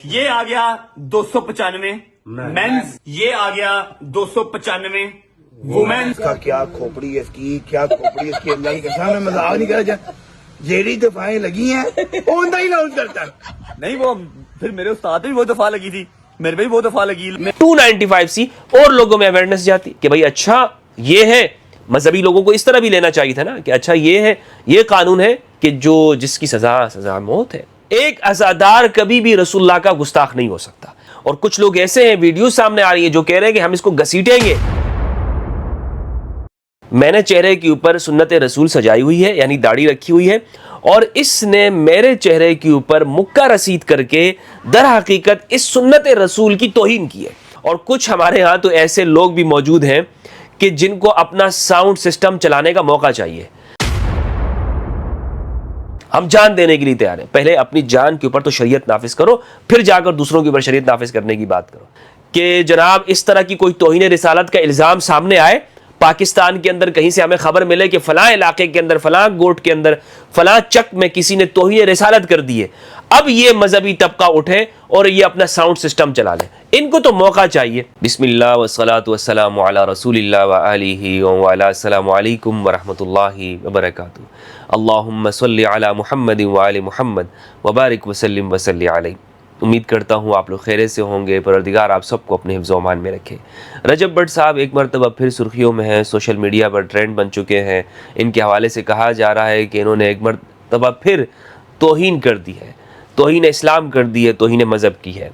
یہ آ گیا 295 مینز، یہ آ گیا 295 وومینز کا کیا کھوپڑی ہے اس کی، کیا کھوپڑی اس کی، اللہ کی قسم میں مذاق نہیں کر رہا، جیڑی دفعیں لگی ہیں اوندا ہی لاؤنڈ کرتا ہے۔ نہیں، وہ پھر میرے استاد بھی وہ دفعہ لگی تھی، میرے بھی وہ دفعہ لگی۔ 295 اور لوگوں میں اویئرنس جاتی کہ بھائی اچھا یہ ہے، مذہبی لوگوں کو اس طرح بھی لینا چاہیے تھا نا کہ اچھا یہ ہے، یہ قانون ہے کہ جو جس کی سزا موت ہے۔ ایک عزادار کبھی بھی رسول اللہ کا گستاخ نہیں ہو سکتا۔ اور کچھ لوگ ایسے ہیں، ویڈیو سامنے آ رہی ہیں جو کہہ رہے ہیں کہ ہم اس کو گھسیٹیں گے۔ میں نے چہرے کے اوپر سنت رسول سجائی ہوئی ہے، یعنی داڑھی رکھی ہوئی ہے، اور اس نے میرے چہرے کے اوپر مکہ رسید کر کے در حقیقت اس سنت رسول کی توہین کی ہے۔ اور کچھ ہمارے ہاں تو ایسے لوگ بھی موجود ہیں کہ جن کو اپنا ساؤنڈ سسٹم چلانے کا موقع چاہیے۔ ہم جان دینے کے لیے تیار ہیں، پہلے اپنی جان کے اوپر تو شریعت نافذ کرو، پھر جا کر دوسروں کے اوپر شریعت نافذ کرنے کی بات کرو۔ کہ جناب اس طرح کی کوئی توہین رسالت کا الزام سامنے آئے، پاکستان کے اندر کہیں سے ہمیں خبر ملے کہ فلاں علاقے کے اندر، فلاں گوٹ کے اندر، فلاں چک میں کسی نے توہین رسالت کر دی ہے، اب یہ مذہبی طبقہ اٹھے اور یہ اپنا ساؤنڈ سسٹم چلا لے۔ ان کو تو موقع چاہیے۔ بسم اللہ والصلاۃ والسلام علی رسول اللہ وآلہ وعلی السلام علیکم ورحمۃ اللہ وبرکاتہ۔ اللہم صلی علی محمد وآل محمد وبارک وسلم وصلی علیہ۔ امید کرتا ہوں آپ لوگ خیریت سے ہوں گے، پروردگار آپ سب کو اپنے حفظ و امان میں رکھے۔ رجب بٹ صاحب ایک مرتبہ پھر سرخیوں میں ہیں، سوشل میڈیا پر ٹرینڈ بن چکے ہیں۔ ان کے حوالے سے کہا جا رہا ہے کہ انہوں نے ایک مرتبہ پھر توہین کر دی ہے، توہین اسلام کر دی ہے، توہین مذہب کی ہے۔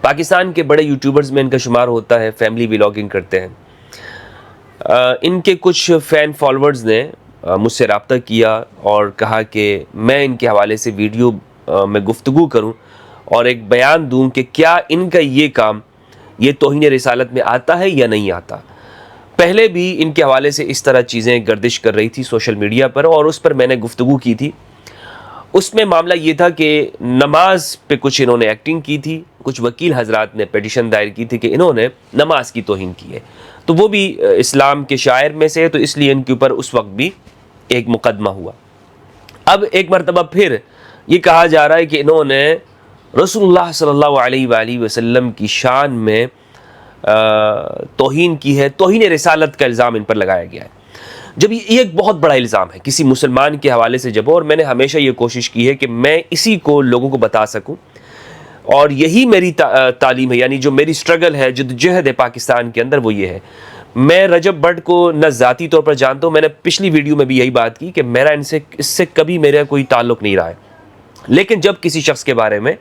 پاکستان کے بڑے یوٹیوبرز میں ان کا شمار ہوتا ہے، فیملی ولاگنگ کرتے ہیں۔ ان کے کچھ فین فالوورز نے مجھ سے رابطہ کیا اور کہا کہ میں ان کے حوالے سے ویڈیو میں گفتگو کروں اور ایک بیان دوں کہ کیا ان کا یہ کام یہ توہین رسالت میں آتا ہے یا نہیں آتا۔ پہلے بھی ان کے حوالے سے اس طرح چیزیں گردش کر رہی تھی سوشل میڈیا پر، اور اس پر میں نے گفتگو کی تھی۔ اس میں معاملہ یہ تھا کہ نماز پہ کچھ انہوں نے ایکٹنگ کی تھی، کچھ وکیل حضرات نے پیٹیشن دائر کی تھی کہ انہوں نے نماز کی توہین کی ہے، تو وہ بھی اسلام کے شاعر میں سے ہے، تو اس لیے ان کے اوپر اس وقت بھی ایک مقدمہ ہوا۔ اب ایک مرتبہ پھر یہ کہا جا رہا ہے کہ انہوں نے رسول اللہ صلی اللہ علیہ وآلہ وسلم کی شان میں توہین کی ہے، توہین رسالت کا الزام ان پر لگایا گیا ہے۔ جب یہ ایک بہت بڑا الزام ہے کسی مسلمان کے حوالے سے جب، اور میں نے ہمیشہ یہ کوشش کی ہے کہ میں اسی کو لوگوں کو بتا سکوں، اور یہی میری تعلیم ہے، یعنی جو میری سٹرگل ہے، جدوجہد ہے پاکستان کے اندر، وہ یہ ہے۔ میں رجب بٹ کو نہ ذاتی طور پر جانتا ہوں، میں نے پچھلی ویڈیو میں بھی یہی بات کی کہ میرا اس سے کبھی میرا کوئی تعلق نہیں رہا ہے، لیکن جب کسی شخص کے بارے میں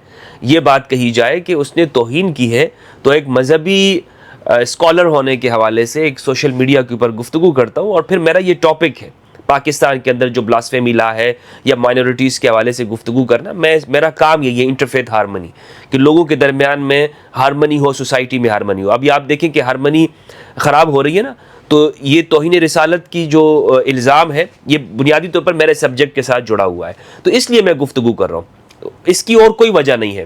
یہ بات کہی جائے کہ اس نے توہین کی ہے، تو ایک مذہبی اسکالر ہونے کے حوالے سے ایک سوشل میڈیا کے اوپر گفتگو کرتا ہوں، اور پھر میرا یہ ٹاپک ہے پاکستان کے اندر جو بلاسفیمی لا ہے یا مائنورٹیز کے حوالے سے گفتگو کرنا۔ میرا کام یہ انٹرفیتھ ہارمنی، کہ لوگوں کے درمیان میں ہارمنی ہو، سوسائٹی میں ہارمنی ہو۔ ابھی آپ دیکھیں کہ ہارمنی خراب ہو رہی ہے نا، تو یہ توہین رسالت کی جو الزام ہے یہ بنیادی طور پر میرے سبجیکٹ کے ساتھ جڑا ہوا ہے، تو اس لیے میں گفتگو کر رہا ہوں، اس کی اور کوئی وجہ نہیں ہے۔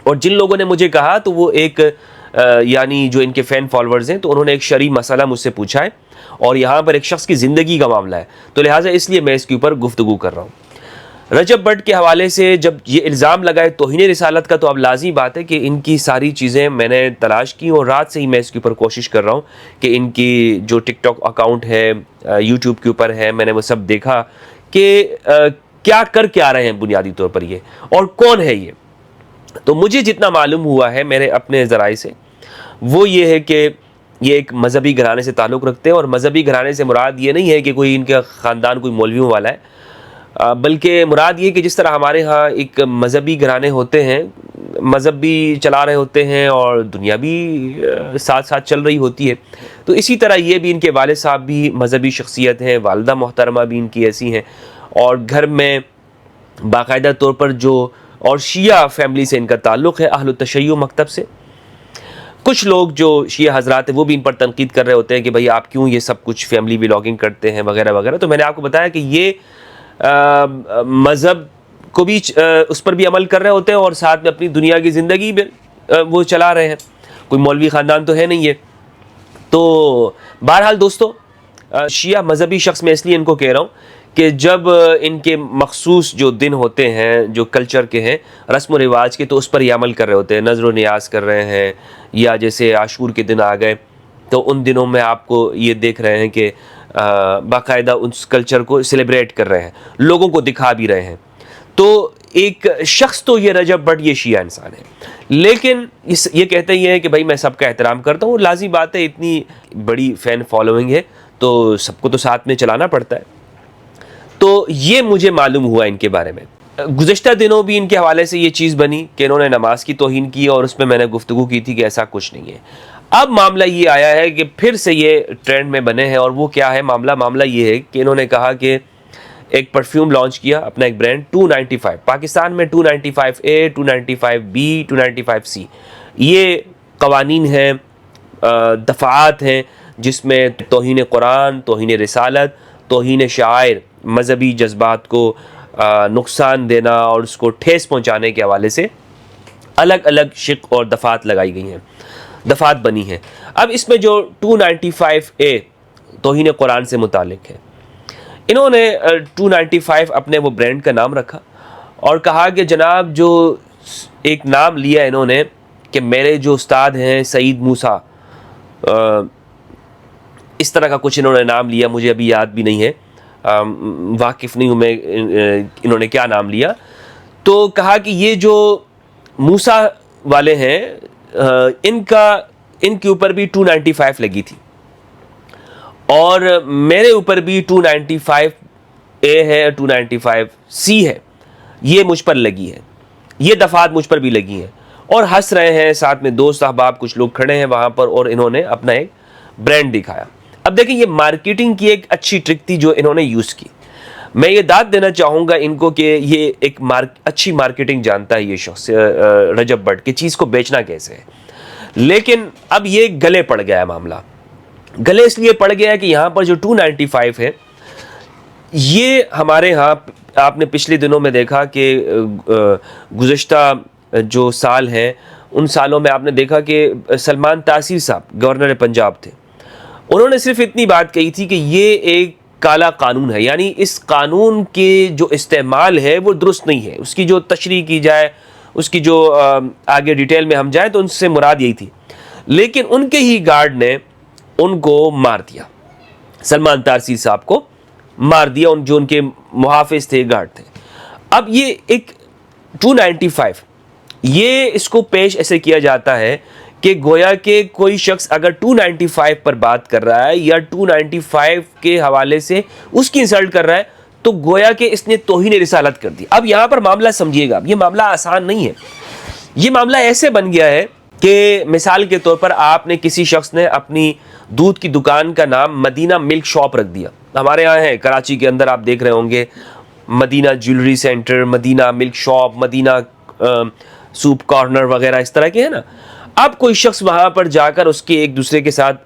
اور جن لوگوں نے مجھے کہا تو وہ ایک یعنی جو ان کے فین فالوورز ہیں، تو انہوں نے ایک شرعی مسئلہ مجھ سے پوچھا ہے، اور یہاں پر ایک شخص کی زندگی کا معاملہ ہے، تو لہٰذا اس لیے میں اس کے اوپر گفتگو کر رہا ہوں۔ رجب بٹ کے حوالے سے جب یہ الزام لگائے توہین رسالت کا، تو اب لازمی بات ہے کہ ان کی ساری چیزیں میں نے تلاش کی، اور رات سے ہی میں اس کے اوپر کوشش کر رہا ہوں کہ ان کی جو ٹک ٹاک اکاؤنٹ ہے، یوٹیوب کے اوپر ہے، میں نے وہ سب دیکھا کہ کیا کر کے آ رہے ہیں بنیادی طور پر یہ، اور کون ہے یہ۔ تو مجھے جتنا معلوم ہوا ہے میرے اپنے ذرائع سے، وہ یہ ہے کہ یہ ایک مذہبی گھرانے سے تعلق رکھتے ہیں، اور مذہبی گھرانے سے مراد یہ نہیں ہے کہ کوئی ان کا خاندان کوئی مولویوں والا ہے، بلکہ مراد یہ کہ جس طرح ہمارے ہاں ایک مذہبی گھرانے ہوتے ہیں، مذہب بھی چلا رہے ہوتے ہیں اور دنیا بھی ساتھ ساتھ چل رہی ہوتی ہے، تو اسی طرح یہ بھی ان کے والد صاحب بھی مذہبی شخصیت ہیں، والدہ محترمہ بھی ان کی ایسی ہیں، اور گھر میں باقاعدہ طور پر جو اور شیعہ فیملی سے ان کا تعلق ہے، اہل التشیع مکتب سے۔ کچھ لوگ جو شیعہ حضرات ہیں وہ بھی ان پر تنقید کر رہے ہوتے ہیں کہ بھئی آپ کیوں یہ سب کچھ فیملی ولاگنگ کرتے ہیں وغیرہ وغیرہ، تو میں نے آپ کو بتایا کہ یہ مذہب کو بھی اس پر بھی عمل کر رہے ہوتے ہیں، اور ساتھ میں اپنی دنیا کی زندگی میں وہ چلا رہے ہیں، کوئی مولوی خاندان تو ہے نہیں ہے۔ تو بہرحال دوستو، شیعہ مذہبی شخص میں اس لیے ان کو کہہ رہا ہوں کہ جب ان کے مخصوص جو دن ہوتے ہیں جو کلچر کے ہیں رسم و رواج کے تو اس پر یہ عمل کر رہے ہوتے ہیں, نذر و نیاز کر رہے ہیں, یا جیسے عاشور کے دن آ گئے تو ان دنوں میں آپ کو یہ دیکھ رہے ہیں کہ باقاعدہ اس کلچر کو سیلیبریٹ کر رہے ہیں, لوگوں کو دکھا بھی رہے ہیں. تو ایک شخص تو یہ رجب بٹ یہ شیعہ انسان ہے, لیکن یہ کہتے ہی ہیں کہ بھائی میں سب کا احترام کرتا ہوں. لازمی بات ہے, اتنی بڑی فین فالوئنگ ہے تو سب کو تو ساتھ میں چلانا پڑتا ہے. تو یہ مجھے معلوم ہوا ان کے بارے میں. گزشتہ دنوں بھی ان کے حوالے سے یہ چیز بنی کہ انہوں نے نماز کی توہین کی, اور اس میں میں نے گفتگو کی تھی کہ ایسا کچھ نہیں ہے. اب معاملہ یہ آیا ہے کہ پھر سے یہ ٹرینڈ میں بنے ہیں, اور وہ کیا ہے معاملہ یہ ہے کہ انہوں نے کہا کہ ایک پرفیوم لانچ کیا اپنا ایک برانڈ 295. پاکستان میں 295A, 295B, 295C یہ قوانین ہیں, دفعات ہیں جس میں توہین قرآن, توہین رسالت, توہین شعائر, مذہبی جذبات کو نقصان دینا اور اس کو ٹھیس پہنچانے کے حوالے سے الگ الگ شق اور دفعات لگائی گئی ہیں, دفعات بنی ہیں. اب اس میں جو 295A توہین قرآن سے متعلق ہے, انہوں نے 295 اپنے وہ برانڈ کا نام رکھا اور کہا کہ جناب جو ایک نام لیا انہوں نے کہ میرے جو استاد ہیں سعید موسیٰ, اس طرح کا کچھ انہوں نے نام لیا, مجھے ابھی یاد بھی نہیں ہے, واقف نہیں ہوں میں انہوں نے کیا نام لیا. تو کہا کہ یہ جو موسیٰ والے ہیں ان کے اوپر بھی 295 لگی تھی, اور میرے اوپر بھی 295A ہے, 295C ہے, یہ مجھ پر لگی ہے, یہ دفعات مجھ پر بھی لگی ہیں. اور ہنس رہے ہیں, ساتھ میں دوست احباب کچھ لوگ کھڑے ہیں وہاں پر, اور انہوں نے اپنا ایک برانڈ دکھایا. اب دیکھیں یہ مارکیٹنگ کی ایک اچھی ٹرک تھی جو انہوں نے یوز کی. میں یہ داد دینا چاہوں گا ان کو کہ یہ ایک اچھی مارکیٹنگ جانتا ہے یہ شخص رجب بٹ, کہ چیز کو بیچنا کیسے ہے. لیکن اب یہ گلے پڑ گیا ہے معاملہ. گلے اس لیے پڑ گیا ہے کہ یہاں پر جو 295 ہے یہ ہمارے ہاں آپ نے پچھلے دنوں میں دیکھا کہ گزشتہ جو سال ہیں ان سالوں میں آپ نے دیکھا کہ سلمان تاثیر صاحب گورنر پنجاب تھے, انہوں نے صرف اتنی بات کہی تھی کہ یہ ایک کالا قانون ہے, یعنی اس قانون کے جو استعمال ہے وہ درست نہیں ہے, اس کی جو تشریح کی جائے, اس کی جو آگے ڈیٹیل میں ہم جائیں تو ان سے مراد یہی تھی. لیکن ان کے ہی گارڈ نے ان کو مار دیا, سلمان تاثیر صاحب کو مار دیا, جو ان کے محافظ تھے, گارڈ تھے. اب یہ ایک 295 یہ اس کو پیش ایسے کیا جاتا ہے کہ گویا کہ کوئی شخص اگر 295 پر بات کر رہا ہے یا 295 کے حوالے سے اس کی انسلٹ کر رہا ہے تو گویا کہ اس نے توہین رسالت کر دی. اب یہاں پر معاملہ سمجھیے گا, یہ معاملہ آسان نہیں ہے. یہ معاملہ ایسے بن گیا ہے کہ مثال کے طور پر آپ نے کسی شخص نے اپنی دودھ کی دکان کا نام مدینہ ملک شاپ رکھ دیا. ہمارے یہاں ہے کراچی کے اندر, آپ دیکھ رہے ہوں گے مدینہ جیولری سینٹر, مدینہ ملک شاپ, مدینہ سوپ کارنر وغیرہ اس طرح کے ہیں نا. اب کوئی شخص وہاں پر جا کر اس کے ایک دوسرے کے ساتھ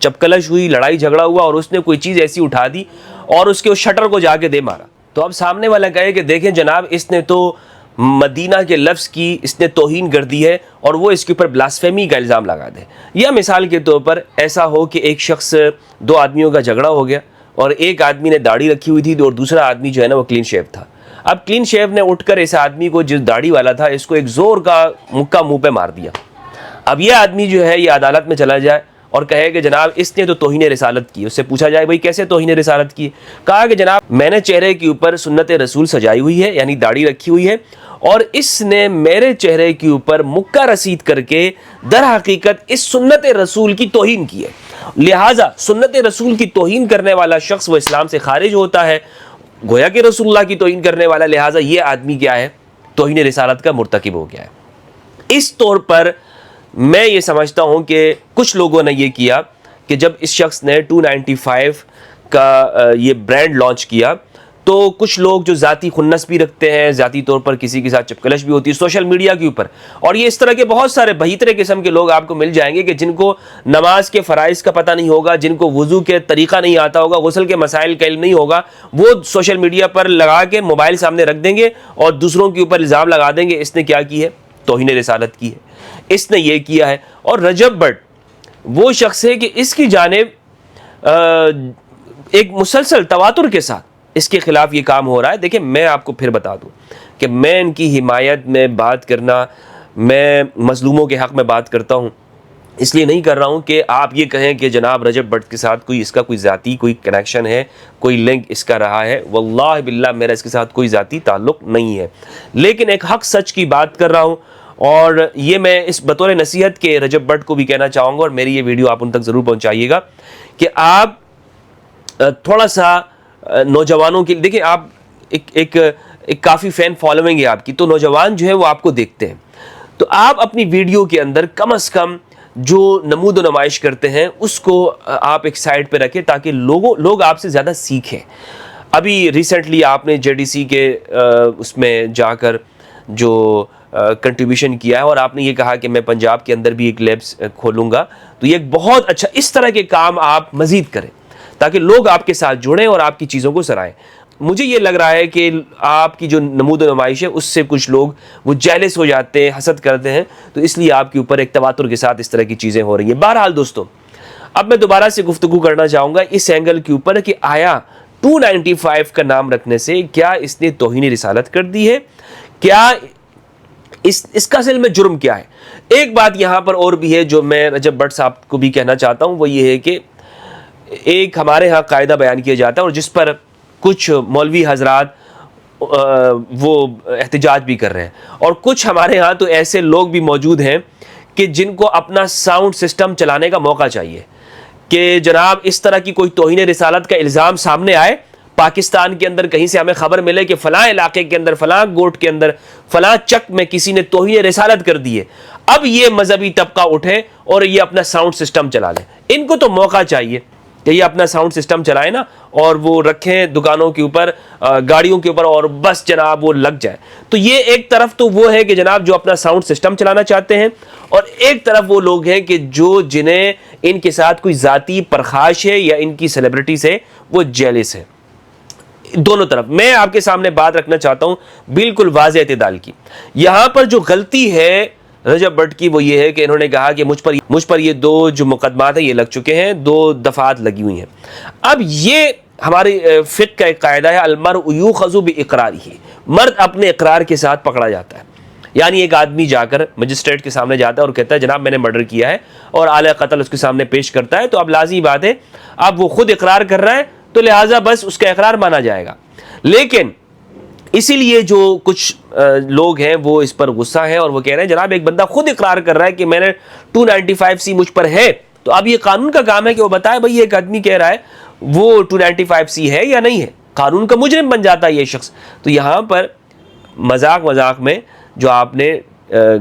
چپکلش ہوئی, لڑائی جھگڑا ہوا, اور اس نے کوئی چیز ایسی اٹھا دی اور اس کے اس شٹر کو جا کے دے مارا. تو اب سامنے والا کہے کہ دیکھیں جناب اس نے تو مدینہ کے لفظ کی اس نے توہین کر دی ہے اور وہ اس کے اوپر بلاسفیمی کا الزام لگا دے. یا مثال کے طور پر ایسا ہو کہ ایک شخص, دو آدمیوں کا جھگڑا ہو گیا اور ایک آدمی نے داڑھی رکھی ہوئی تھی اور دوسرا آدمی جو ہے نا وہ کلین شیو تھا. اب کلین شیو نے اٹھ کر اس آدمی کو, جس داڑھی والا تھا, اس کو ایک زور کا مکہ منہ پہ مار دیا. اب یہ آدمی جو ہے یہ عدالت میں چلا جائے اور کہے کہ جناب اس نے تو توہین رسالت کی. اس سے پوچھا جائے بھائی کیسے توہین رسالت کی؟ کہا کہ جناب میں نے چہرے کے اوپر سنت رسول سجائی ہوئی ہے, یعنی داڑھی رکھی ہوئی ہے, اور اس نے میرے چہرے کے اوپر مکہ رسید کر کے در حقیقت اس سنت رسول کی توہین کی ہے. لہٰذا سنت رسول کی توہین کرنے والا شخص وہ اسلام سے خارج ہوتا ہے, گویا کہ رسول اللہ کی توہین کرنے والا. لہٰذا یہ آدمی کیا ہے, توہین رسالت کا مرتکب ہو گیا ہے. اس طور پر میں یہ سمجھتا ہوں کہ کچھ لوگوں نے یہ کیا کہ جب اس شخص نے 295 کا یہ برانڈ لانچ کیا تو کچھ لوگ جو ذاتی خنس بھی رکھتے ہیں, ذاتی طور پر کسی کے ساتھ چپکلش بھی ہوتی ہے سوشل میڈیا کے اوپر, اور یہ اس طرح کے بہت سارے بہترے قسم کے لوگ آپ کو مل جائیں گے کہ جن کو نماز کے فرائض کا پتہ نہیں ہوگا, جن کو وضو کے طریقہ نہیں آتا ہوگا, غسل کے مسائل کا علم نہیں ہوگا, وہ سوشل میڈیا پر لگا کے موبائل سامنے رکھ دیں گے اور دوسروں کے اوپر الزام لگا دیں گے اس نے کیا کی ہے, توہین رسالت کی ہے, اس نے یہ کیا ہے. اور رجب بٹ وہ شخص ہے کہ اس کی جانب ایک مسلسل تواتر کے ساتھ اس کے خلاف یہ کام ہو رہا ہے. دیکھیں میں آپ کو پھر بتا دوں کہ میں ان کی حمایت میں بات کرنا، میں مظلوموں کے حق میں بات کرتا ہوں اس لیے نہیں کر رہا ہوں کہ آپ یہ کہیں کہ جناب رجب بٹ کے ساتھ اس کا کوئی ذاتی کوئی کنیکشن ہے، کوئی لنک اس کا رہا ہے. واللہ باللہ میرا اس کے ساتھ کوئی ذاتی تعلق نہیں ہے، لیکن ایک حق سچ کی بات کر رہا ہوں. اور یہ میں اس بطور نصیحت کے رجب بٹ کو بھی کہنا چاہوں گا، اور میری یہ ویڈیو آپ ان تک ضرور پہنچائیے گا کہ آپ تھوڑا سا نوجوانوں کی، دیکھیں آپ ایک کافی فین فالوئنگ ہے آپ کی، تو نوجوان جو ہے وہ آپ کو دیکھتے ہیں، تو آپ اپنی ویڈیو کے اندر کم از کم جو نمود و نمائش کرتے ہیں اس کو آپ ایک سائڈ پہ رکھیں تاکہ لوگ آپ سے زیادہ سیکھیں. ابھی ریسنٹلی آپ نے JDC کے اس میں جا کر جو کنٹریبیوشن کیا ہے اور آپ نے یہ کہا کہ میں پنجاب کے اندر بھی ایک لیبس کھولوں گا، تو یہ ایک بہت اچھا، اس طرح کے کام آپ مزید کریں تاکہ لوگ آپ کے ساتھ جڑیں اور آپ کی چیزوں کو سرائیں. مجھے یہ لگ رہا ہے کہ آپ کی جو نمود و نمائش ہے اس سے کچھ لوگ وہ جیلس ہو جاتے ہیں، حسد کرتے ہیں، تو اس لیے آپ کے اوپر ایک تواتر کے ساتھ اس طرح کی چیزیں ہو رہی ہیں. بہرحال دوستو، اب میں دوبارہ سے گفتگو کرنا چاہوں گا اس اینگل کے اوپر کہ آیا 295 کا نام رکھنے سے کیا اس نے توہین رسالت کر دی ہے؟ کیا اس کا اصل میں جرم کیا ہے؟ ایک بات یہاں پر اور بھی ہے جو میں رجب بٹ صاحب کو بھی کہنا چاہتا ہوں، وہ یہ ہے کہ ایک ہمارے ہاں قاعدہ بیان کیا جاتا ہے اور جس پر کچھ مولوی حضرات وہ احتجاج بھی کر رہے ہیں، اور کچھ ہمارے ہاں تو ایسے لوگ بھی موجود ہیں کہ جن کو اپنا ساؤنڈ سسٹم چلانے کا موقع چاہیے کہ جناب اس طرح کی کوئی توہین رسالت کا الزام سامنے آئے، پاکستان کے اندر کہیں سے ہمیں خبر ملے کہ فلاں علاقے کے اندر، فلاں گوٹ کے اندر، فلاں چک میں کسی نے توہین رسالت کر دی ہے، اب یہ مذہبی طبقہ اٹھے اور یہ اپنا ساؤنڈ سسٹم چلا لیں. ان کو تو موقع چاہیے کہ یہ اپنا ساؤنڈ سسٹم چلائیں نا، اور وہ رکھیں دکانوں کے اوپر، گاڑیوں کے اوپر، اور بس جناب وہ لگ جائے. تو یہ ایک طرف تو وہ ہے کہ جناب جو اپنا ساؤنڈ سسٹم چلانا چاہتے ہیں، اور ایک طرف وہ لوگ ہیں کہ جنہیں ان کے ساتھ کوئی ذاتی پرخاش ہے یا ان کی سیلیبریٹی سے وہ جیلس ہے. دونوں طرف میں آپ کے سامنے بات رکھنا چاہتا ہوں بالکل واضح اعتدال کی. یہاں پر جو غلطی ہے رجب بٹ کی وہ یہ ہے کہ انہوں نے کہا کہ مجھ پر یہ 2 جو مقدمات ہیں یہ لگ چکے ہیں، 2 دفعات لگی ہوئی ہیں. اب یہ ہمارے فقہ کا ایک قاعدہ ہے، المرء یؤخذ باقرارہ، مرد اپنے اقرار کے ساتھ پکڑا جاتا ہے. یعنی ایک آدمی جا کر مجسٹریٹ کے سامنے جاتا ہے اور کہتا ہے جناب میں نے مرڈر کیا ہے، اور آلہ قتل اس کے سامنے پیش کرتا ہے، تو اب لازمی بات ہے اب وہ خود اقرار کر رہا ہے تو لہٰذا بس اس کا اقرار مانا جائے گا. لیکن اسی لیے جو کچھ لوگ ہیں وہ اس پر غصہ ہیں اور وہ کہہ رہے ہیں جناب ایک بندہ خود اقرار کر رہا ہے کہ میں نے 295C مجھ پر ہے، تو اب یہ قانون کا کام ہے کہ وہ بتائے بھئی ایک آدمی کہہ رہا ہے وہ 295C ہے یا نہیں ہے، قانون کا مجرم بن جاتا ہے یہ شخص. تو یہاں پر مذاق میں جو آپ نے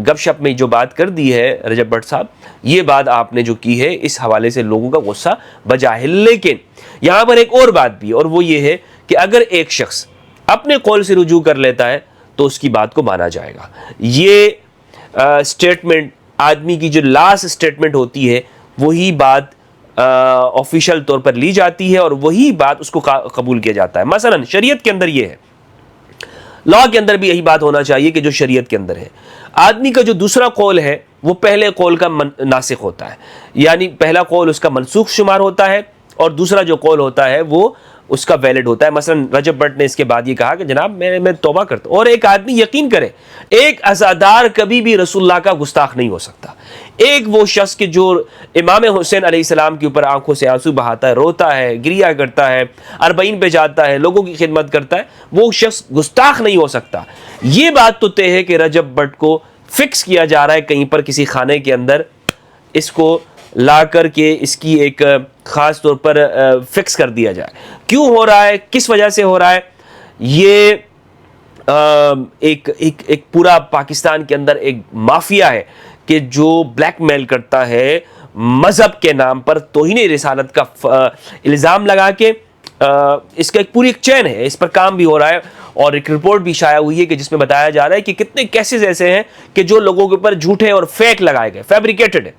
گپ شپ میں جو بات کر دی ہے رجب بٹ صاحب، یہ بات آپ نے جو کی ہے اس حوالے سے لوگوں کا غصہ بجا ہے. لیکن یہاں پر ایک اور بات بھی، اور وہ یہ ہے کہ اگر ایک شخص اپنے قول سے رجوع کر لیتا ہے تو اس کی بات کو مانا جائے گا. یہ سٹیٹمنٹ آدمی کی جو لاسٹ سٹیٹمنٹ ہوتی ہے وہی بات آفیشیل طور پر لی جاتی ہے اور وہی بات اس کو قبول کیا جاتا ہے. مثلا شریعت کے اندر یہ ہے، لاء کے اندر بھی یہی بات ہونا چاہیے کہ جو شریعت کے اندر ہے، آدمی کا جو دوسرا قول ہے وہ پہلے قول کا ناسخ ہوتا ہے، یعنی پہلا قول اس کا منسوخ شمار ہوتا ہے اور دوسرا جو قول ہوتا ہے وہ اس کا ویلڈ ہوتا ہے. مثلا رجب بٹ نے اس کے بعد یہ کہا کہ جناب میں توبہ کرتا ہوں. اور ایک آدمی یقین کرے، ایک عزادار کبھی بھی رسول اللہ کا گستاخ نہیں ہو سکتا. ایک وہ شخص کہ جو امام حسین علیہ السلام کے اوپر آنکھوں سے آنسو بہاتا ہے، روتا ہے، گریا کرتا ہے، 40 پہ جاتا ہے، لوگوں کی خدمت کرتا ہے، وہ شخص گستاخ نہیں ہو سکتا. یہ بات تو طے ہے کہ رجب بٹ کو فکس کیا جا رہا ہے کہیں پر کسی خانے کے اندر، اس کو لا کر کے اس کی ایک خاص طور پر فکس کر دیا جائے. کیوں ہو رہا ہے، کس وجہ سے ہو رہا ہے؟ یہ ایک پورا پاکستان کے اندر ایک مافیا ہے کہ جو بلیک میل کرتا ہے مذہب کے نام پر توہین رسالت کا الزام لگا کے. اس کا ایک پوری ایک چین ہے، اس پر کام بھی ہو رہا ہے اور ایک رپورٹ بھی شائع ہوئی ہے کہ جس میں بتایا جا رہا ہے کہ کتنے کیسز ایسے ہیں کہ جو لوگوں کے اوپر جھوٹے اور فیک لگائے گئے، فیبریکیٹڈ ہے،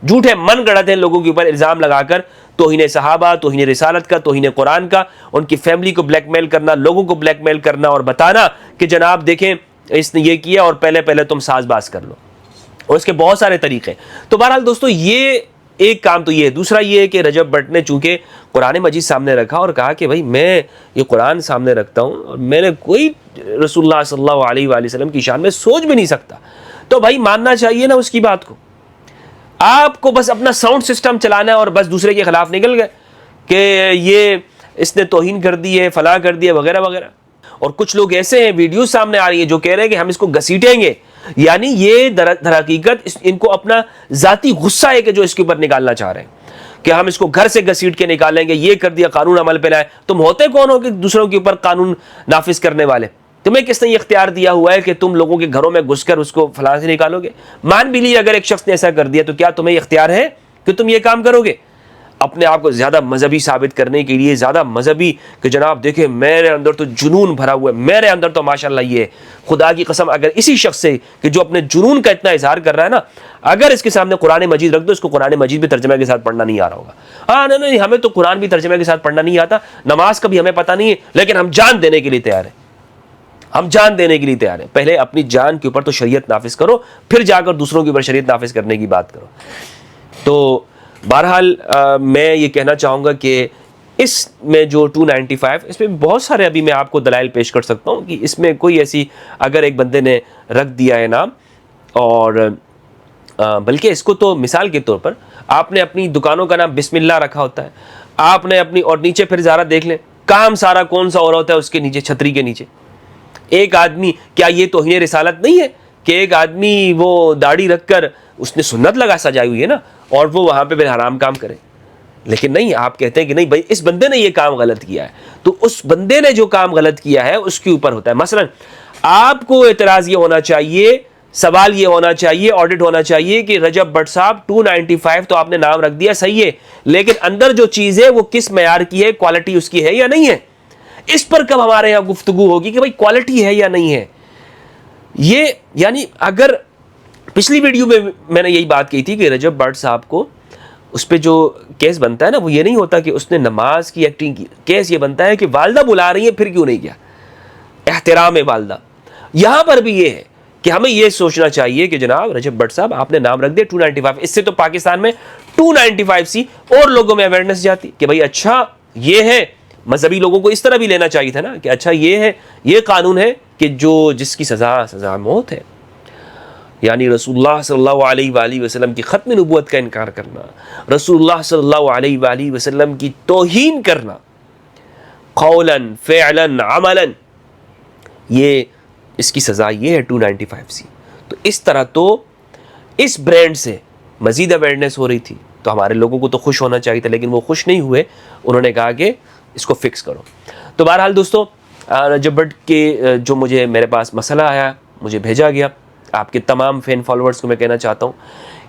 جھوٹے من گڑت ہیں، لوگوں کے اوپر الزام لگا کر توہین صحابہ، توہین رسالت کا، توہین قرآن کا، ان کی فیملی کو بلیک میل کرنا، لوگوں کو بلیک میل کرنا اور بتانا کہ جناب دیکھیں اس نے یہ کیا اور پہلے تم ساز باز کر لو، اور اس کے بہت سارے طریقے. تو بہرحال دوستو یہ ایک کام تو یہ ہے. دوسرا یہ ہے کہ رجب بٹ نے چونکہ قرآن مجید سامنے رکھا اور کہا کہ بھائی میں یہ قرآن سامنے رکھتا ہوں اور میں نے کوئی رسول اللہ صلی اللہ علیہ وآلہ وسلم کی شان میں سوچ بھی نہیں سکتا, تو بھائی ماننا چاہیے نا اس کی بات کو. آپ کو بس اپنا ساؤنڈ سسٹم چلانا ہے اور بس دوسرے کے خلاف نکل گئے کہ یہ اس نے توہین کر دی ہے, فلاں کر دی ہے, وغیرہ وغیرہ. اور کچھ لوگ ایسے ہیں, ویڈیو سامنے آ رہی ہے جو کہہ رہے ہیں کہ ہم اس کو گھسیٹیں گے, یعنی یہ در حقیقت ان کو اپنا ذاتی غصہ ہے کہ جو اس کے اوپر نکالنا چاہ رہے ہیں کہ ہم اس کو گھر سے گھسیٹ کے نکالیں گے, یہ کر دیا, قانون عمل پہ لائے. تم ہوتے کون ہو کہ دوسروں کے اوپر قانون نافذ کرنے والے؟ تمہیں کس نے یہ اختیار دیا ہوا ہے کہ تم لوگوں کے گھروں میں گھس کر اس کو فلاں سے نکالو گے؟ مان بھی لی اگر ایک شخص نے ایسا کر دیا تو کیا تمہیں یہ اختیار ہے کہ تم یہ کام کرو گے؟ اپنے آپ کو زیادہ مذہبی ثابت کرنے کے لیے, زیادہ مذہبی کہ جناب دیکھیں میرے اندر تو جنون بھرا ہوا ہے, میرے اندر تو ماشاءاللہ یہ ہے. خدا کی قسم اگر اسی شخص سے کہ جو اپنے جنون کا اتنا اظہار کر رہا ہے نا, اگر اس کے سامنے قرآن مجید رکھ دو, اس کو قرآن مجید بھی ترجمہ کے ساتھ پڑھنا نہیں آ رہا ہوگا. ہاں نہیں ہمیں تو قرآن بھی ترجمہ کے ساتھ پڑھنا نہیں آتا, نماز کا بھی ہمیں پتہ نہیں ہے, لیکن ہم جان دینے کے لیے تیار ہیں, ہم جان دینے کے لیے تیار ہیں. پہلے اپنی جان کے اوپر تو شریعت نافذ کرو, پھر جا کر دوسروں کے اوپر شریعت نافذ کرنے کی بات کرو. تو بہرحال میں یہ کہنا چاہوں گا کہ اس میں جو 295 اس میں بہت سارے ابھی میں آپ کو دلائل پیش کر سکتا ہوں کہ اس میں کوئی ایسی, اگر ایک بندے نے رکھ دیا ہے نام, اور بلکہ اس کو تو مثال کے طور پر آپ نے اپنی دکانوں کا نام بسم اللہ رکھا ہوتا ہے, آپ نے اپنی, اور نیچے پھر ذرا دیکھ لیں کام سارا کون سا ہو رہا ہوتا ہے اس کے نیچے, چھتری کے نیچے. ایک آدمی, کیا یہ توہین رسالت نہیں ہے کہ ایک آدمی وہ داڑھی رکھ کر اس نے سنت لگا سجائی ہوئی ہے نا, اور وہ وہاں پہ حرام کام کرے؟ لیکن نہیں, آپ کہتے ہیں کہ نہیں بھائی اس بندے نے یہ کام غلط کیا ہے, تو اس بندے نے جو کام غلط کیا ہے اس کے اوپر ہوتا ہے. مثلا آپ کو اعتراض یہ ہونا چاہیے, سوال یہ ہونا چاہیے, آڈٹ ہونا چاہیے کہ رجب بٹ صاحب 295 تو آپ نے نام رکھ دیا, صحیح ہے, لیکن اندر جو چیز ہے وہ کس معیار کی ہے, کوالٹی اس کی ہے یا نہیں ہے؟ اس پر کب ہمارے یہاں گفتگو ہوگی کہ بھائی کوالٹی ہے یا نہیں ہے. یہ یعنی اگر پچھلی ویڈیو میں نے یہی بات کی تھی کہ رجب بٹ صاحب کو اس پہ جو کیس بنتا ہے نا, وہ یہ نہیں ہوتا کہ اس نے نماز کی ایکٹنگ کی, کیس یہ بنتا ہے کہ والدہ بلا رہی ہیں پھر کیوں نہیں کیا, احترام والدہ. یہاں پر بھی یہ ہے کہ ہمیں یہ سوچنا چاہیے کہ جناب رجب بٹ صاحب آپ نے نام رکھ دیا 295, اس سے تو پاکستان میں 295 سی اور لوگوں میں اویئرنیس جاتی کہ بھائی اچھا یہ ہے. مذہبی لوگوں کو اس طرح بھی لینا چاہیے تھا نا کہ اچھا یہ ہے, یہ قانون ہے کہ جس کی سزا موت ہے. یعنی رسول اللہ صلی اللہ علیہ وآلہ وسلم کی ختم نبوت کا انکار کرنا, رسول اللہ صلی اللہ علیہ وآلہ وسلم کی توہین کرنا, قولا فعلا عملا, یہ اس کی سزا یہ ہے 295 سی. تو اس طرح تو اس برانڈ سے مزید اویئرنیس ہو رہی تھی, تو ہمارے لوگوں کو تو خوش ہونا چاہیے تھا, لیکن وہ خوش نہیں ہوئے, انہوں نے کہا کہ اس کو فکس کرو. تو بہرحال دوستو, رجب بٹ کے جو میرے پاس مسئلہ آیا, مجھے بھیجا گیا, آپ کے تمام فین فالوورز کو میں کہنا چاہتا ہوں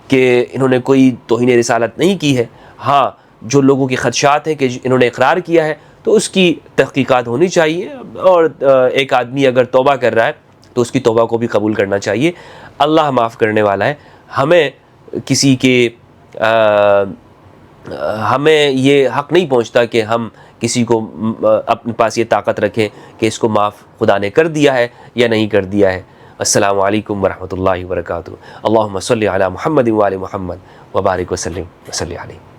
کہ انہوں نے کوئی توہین رسالت نہیں کی ہے. ہاں جو لوگوں کے خدشات ہیں کہ انہوں نے اقرار کیا ہے تو اس کی تحقیقات ہونی چاہیے, اور ایک آدمی اگر توبہ کر رہا ہے تو اس کی توبہ کو بھی قبول کرنا چاہیے. اللہ معاف کرنے والا ہے. ہمیں کسی کے ہمیں یہ حق نہیں پہنچتا کہ ہم کسی کو اپنے پاس یہ طاقت رکھیں کہ اس کو معاف خدا نے کر دیا ہے یا نہیں کر دیا ہے. السلام علیکم ورحمۃ اللہ وبرکاتہ. اللہم صلی علی محمد وآل محمد وبارک وسلم وصلی علیہ.